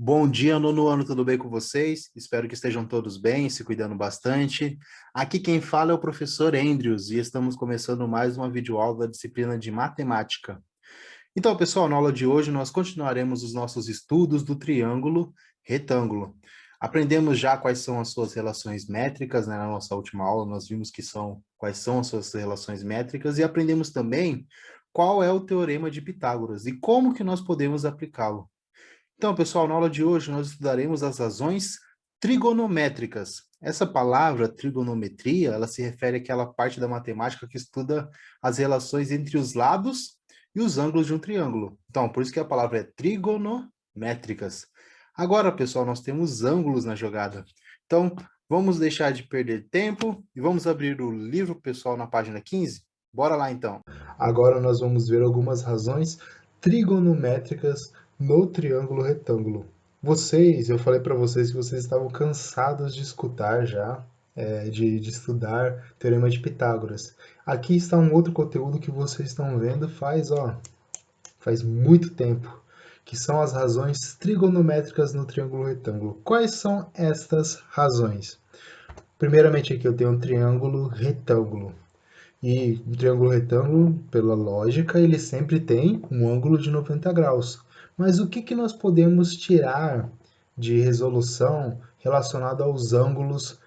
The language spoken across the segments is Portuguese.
Bom dia, nono ano, tudo bem com vocês? Espero que estejam todos bem, se cuidando bastante. Aqui quem fala é o professor Andrews e estamos começando mais uma videoaula da disciplina de matemática. Então, pessoal, na aula de hoje nós continuaremos os nossos estudos do triângulo retângulo. Aprendemos já quais são as suas relações métricas, né? Na nossa última aula nós vimos quais são as suas relações métricas e aprendemos também qual é o teorema de Pitágoras e como que nós podemos aplicá-lo. Então, pessoal, na aula de hoje nós estudaremos as razões trigonométricas. Essa palavra, trigonometria, ela se refere àquela parte da matemática que estuda as relações entre os lados e os ângulos de um triângulo. Então, por isso que a palavra é trigonométricas. Agora, pessoal, nós temos ângulos na jogada. Então, vamos deixar de perder tempo e vamos abrir o livro, pessoal, na página 15. Bora lá, então. Agora nós vamos ver algumas razões trigonométricas no triângulo retângulo. Eu falei para vocês que vocês estavam cansados de escutar já, de estudar Teorema de Pitágoras. Aqui está um outro conteúdo que vocês estão vendo faz muito tempo, que são as razões trigonométricas no triângulo retângulo. Quais são estas razões? Primeiramente aqui eu tenho um triângulo retângulo. E um triângulo retângulo, pela lógica, ele sempre tem um ângulo de 90 graus. Mas o que nós podemos tirar de resolução relacionado aos ângulos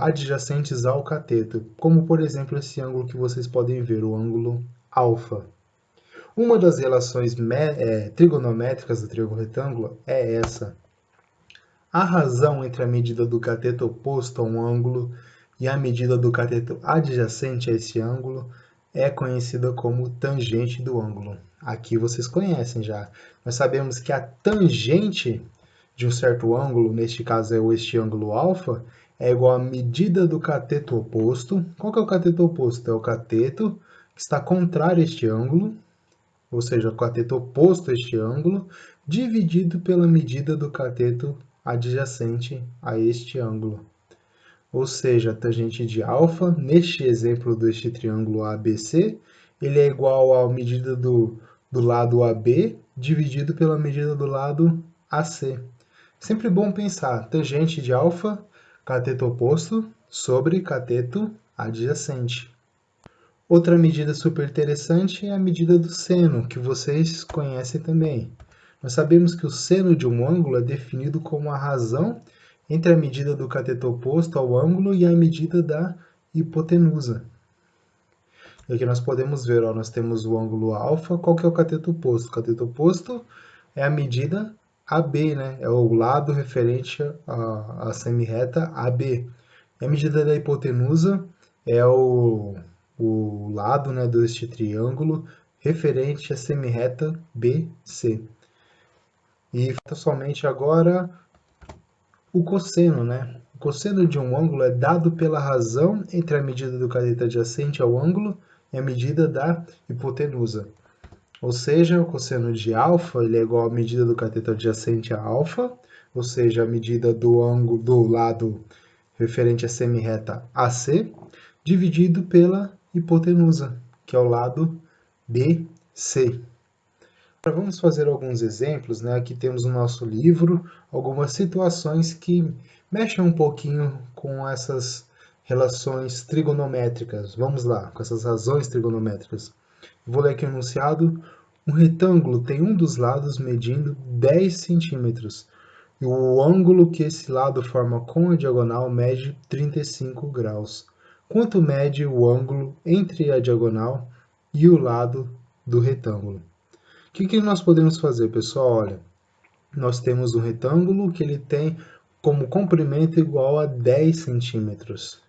adjacentes ao cateto? Como, por exemplo, esse ângulo que vocês podem ver, o ângulo alfa. Uma das relações trigonométricas do triângulo retângulo é essa. A razão entre a medida do cateto oposto a um ângulo e a medida do cateto adjacente a esse ângulo é conhecida como tangente do ângulo. Aqui vocês conhecem já. Nós sabemos que a tangente de um certo ângulo, neste caso é este ângulo alfa, é igual à medida do cateto oposto. Qual que é o cateto oposto? É o cateto que está contrário a este ângulo, ou seja, o cateto oposto a este ângulo, dividido pela medida do cateto adjacente a este ângulo. Ou seja, a tangente de alfa, neste exemplo deste triângulo ABC, ele é igual à medida do lado AB dividido pela medida do lado AC. Sempre bom pensar, tangente de alfa, cateto oposto, sobre cateto adjacente. Outra medida super interessante é a medida do seno, que vocês conhecem também. Nós sabemos que o seno de um ângulo é definido como a razão entre a medida do cateto oposto ao ângulo e a medida da hipotenusa. E aqui nós podemos ver, nós temos o ângulo alfa, qual que é o cateto oposto? O cateto oposto é a medida AB, né? É o lado referente à semirreta AB. E a medida da hipotenusa é o lado, né, deste triângulo referente à semirreta BC. E falta somente agora o cosseno, né? O cosseno de um ângulo é dado pela razão entre a medida do cateto adjacente ao ângulo e a medida da hipotenusa. Ou seja, o cosseno de alfa ele é igual à medida do cateto adjacente a alfa, ou seja, a medida do ângulo do lado referente à semirreta AC, dividido pela hipotenusa, que é o lado BC. Agora vamos fazer alguns exemplos, né? Aqui temos no nosso livro algumas situações que mexem um pouquinho com essas relações trigonométricas. Vamos lá, com essas razões trigonométricas. Vou ler aqui o enunciado. Um retângulo tem um dos lados medindo 10 centímetros e o ângulo que esse lado forma com a diagonal mede 35 graus. Quanto mede o ângulo entre a diagonal e o lado do retângulo? O que nós podemos fazer, pessoal? Olha, nós temos um retângulo que ele tem como comprimento igual a 10 centímetros.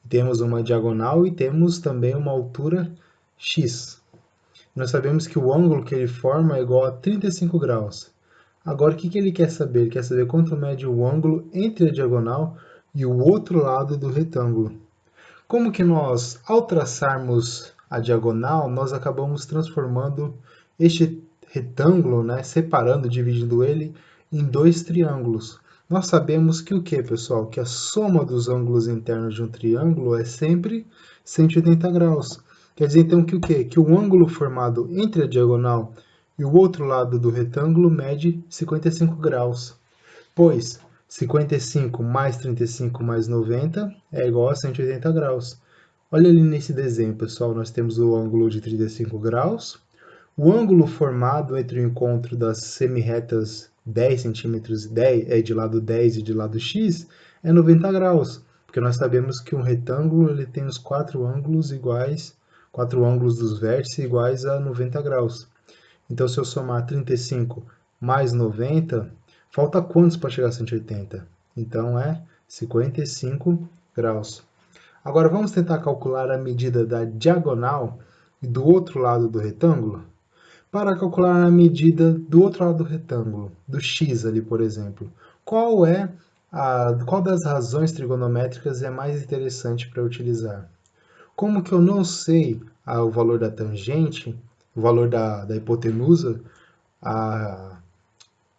Temos uma diagonal e temos também uma altura x. Nós sabemos que o ângulo que ele forma é igual a 35 graus. Agora, o que ele quer saber? Ele quer saber quanto mede o ângulo entre a diagonal e o outro lado do retângulo. Como que nós, ao traçarmos a diagonal, nós acabamos transformando este retângulo, né, separando, dividindo ele em dois triângulos. Nós sabemos que o que, pessoal? Que a soma dos ângulos internos de um triângulo é sempre 180 graus. Quer dizer, então, que o quê? Que o ângulo formado entre a diagonal e o outro lado do retângulo mede 55 graus, pois 55 mais 35 mais 90 é igual a 180 graus. Olha ali nesse desenho, pessoal, nós temos o ângulo de 35 graus, o ângulo formado entre o encontro das semirretas 10 centímetros de lado 10 e de lado x é 90 graus, porque nós sabemos que um retângulo ele tem os quatro ângulos iguais, quatro ângulos dos vértices iguais a 90 graus. Então, se eu somar 35 mais 90, falta quantos para chegar a 180? Então, é 55 graus. Agora, vamos tentar calcular a medida da diagonal e do outro lado do retângulo? Para calcular a medida do outro lado do retângulo, do x ali, por exemplo, qual das razões trigonométricas é mais interessante para utilizar? Como que eu não sei o valor da tangente, o valor da hipotenusa, a,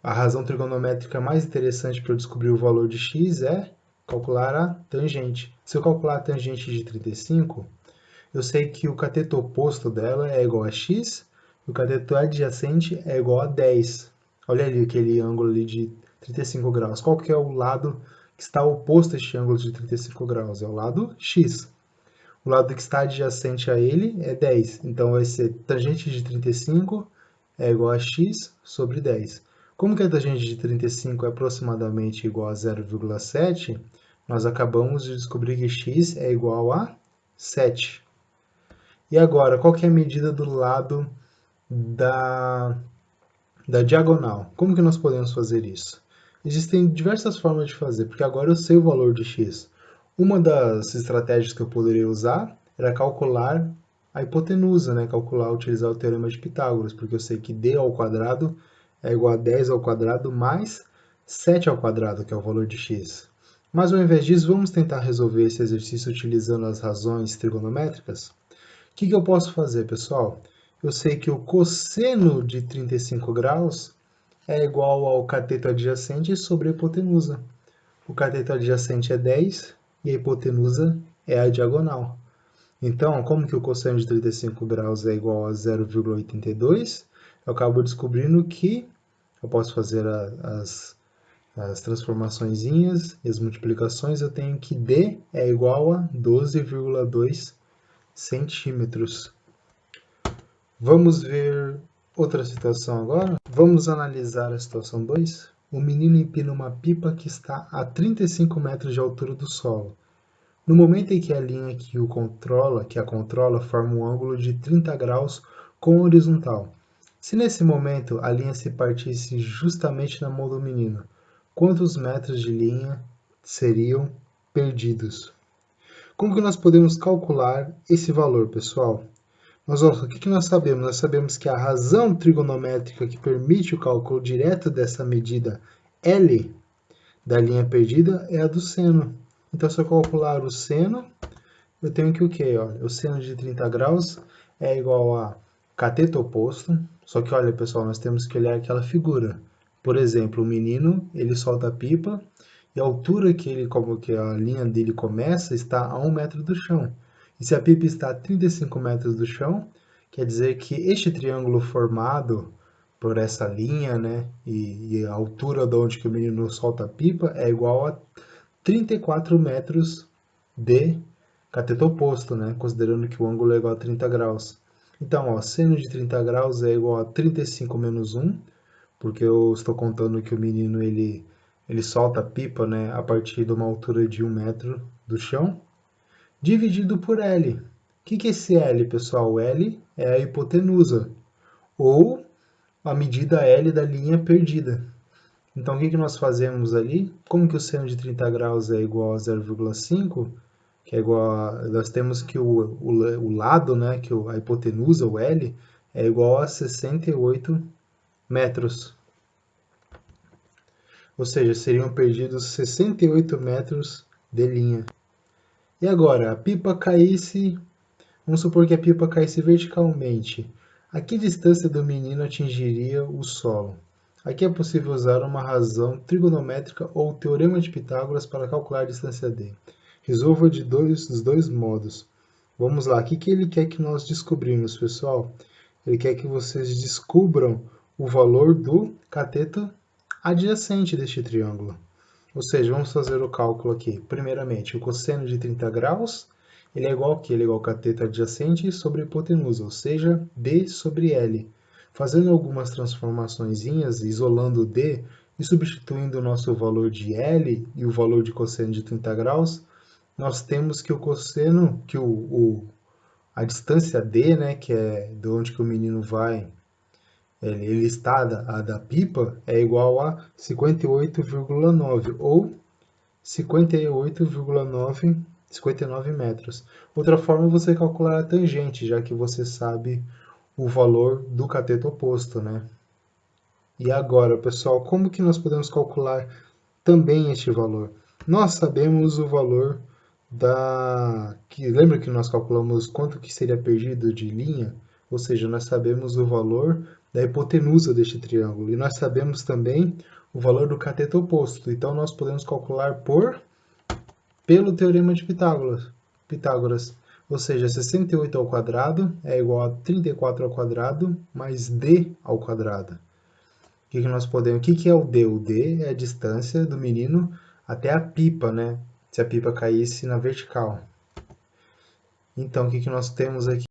a razão trigonométrica mais interessante para eu descobrir o valor de x é calcular a tangente. Se eu calcular a tangente de 35, eu sei que o cateto oposto dela é igual a x, e o cateto adjacente é igual a 10. Olha ali aquele ângulo ali de 35 graus. Qual que é o lado que está oposto a este ângulo de 35 graus? É o lado x. O lado que está adjacente a ele é 10. Então, vai ser tangente de 35 é igual a x sobre 10. Como que a tangente de 35 é aproximadamente igual a 0,7, nós acabamos de descobrir que x é igual a 7. E agora, qual que é a medida do lado da diagonal? Como que nós podemos fazer isso? Existem diversas formas de fazer, porque agora eu sei o valor de x. Uma das estratégias que eu poderia usar era calcular a hipotenusa, né? Utilizar o teorema de Pitágoras, porque eu sei que d ao quadrado é igual a 10 ao quadrado mais 7 ao quadrado, que é o valor de x. Mas ao invés disso, vamos tentar resolver esse exercício utilizando as razões trigonométricas? O que eu posso fazer, pessoal? Eu sei que o cosseno de 35 graus é igual ao cateto adjacente sobre a hipotenusa. O cateto adjacente é 10 e a hipotenusa é a diagonal. Então, como que o cosseno de 35 graus é igual a 0,82? Eu acabo descobrindo que eu posso fazer as transformaçõezinhas e as multiplicações. Eu tenho que D é igual a 12,2 centímetros. Vamos ver outra situação agora. Vamos analisar a situação 2. O menino empina uma pipa que está a 35 metros de altura do solo. No momento em que a linha que a controla forma um ângulo de 30 graus com a horizontal. Se nesse momento a linha se partisse justamente na mão do menino, quantos metros de linha seriam perdidos? Como que nós podemos calcular esse valor, pessoal? O que nós sabemos? Nós sabemos que a razão trigonométrica que permite o cálculo direto dessa medida L da linha perdida é a do seno. Então, se eu calcular o seno, eu tenho que o quê? O seno de 30 graus é igual a cateto oposto. Só que, olha, pessoal, nós temos que olhar aquela figura. Por exemplo, o menino, ele solta a pipa e a altura como que a linha dele começa está a 1 metro do chão. E se a pipa está a 35 metros do chão, quer dizer que este triângulo formado por essa linha, né, e a altura de onde que o menino solta a pipa é igual a 34 metros de cateto oposto, né, considerando que o ângulo é igual a 30 graus. Então, seno de 30 graus é igual a 35 menos 1, porque eu estou contando que o menino ele solta a pipa, né, a partir de uma altura de 1 metro do chão, dividido por L. O que é esse L, pessoal? O L é a hipotenusa, ou a medida L da linha perdida. Então, o que nós fazemos ali? Como que o seno de 30 graus é igual a 0,5, que é igual a... Nós temos que o lado, né, que a hipotenusa, o L, é igual a 68 metros. Ou seja, seriam perdidos 68 metros de linha. E agora, a pipa caísse, vamos supor que a pipa caísse verticalmente. A que distância do menino atingiria o solo? Aqui é possível usar uma razão trigonométrica ou teorema de Pitágoras para calcular a distância d. Resolva dos dois modos. Vamos lá, o que ele quer que nós descobrimos, pessoal? Ele quer que vocês descubram o valor do cateto adjacente deste triângulo. Ou seja, vamos fazer o cálculo aqui. Primeiramente, o cosseno de 30 graus, ele é igual a quê? Ele é igual ao cateto adjacente sobre a hipotenusa, ou seja, D sobre L. Fazendo algumas transformações, isolando o D e substituindo o nosso valor de L e o valor de cosseno de 30 graus, nós temos que o cosseno, que a distância D, né, que é de onde que o menino vai, ele está a da pipa, é igual a 58,9 ou 59 metros. Outra forma é você calcular a tangente, já que você sabe o valor do cateto oposto, né? E agora, pessoal, como que nós podemos calcular também este valor? Nós sabemos o valor lembra que nós calculamos quanto que seria perdido de linha? Ou seja, nós sabemos o valor da hipotenusa deste triângulo e nós sabemos também o valor do cateto oposto. Então nós podemos calcular pelo teorema de Pitágoras. Ou seja, 68 ao quadrado é igual a 34 ao quadrado mais d ao quadrado. O que é o d? O d é a distância do menino até a pipa, né? Se a pipa caísse na vertical. Então, o que nós temos aqui?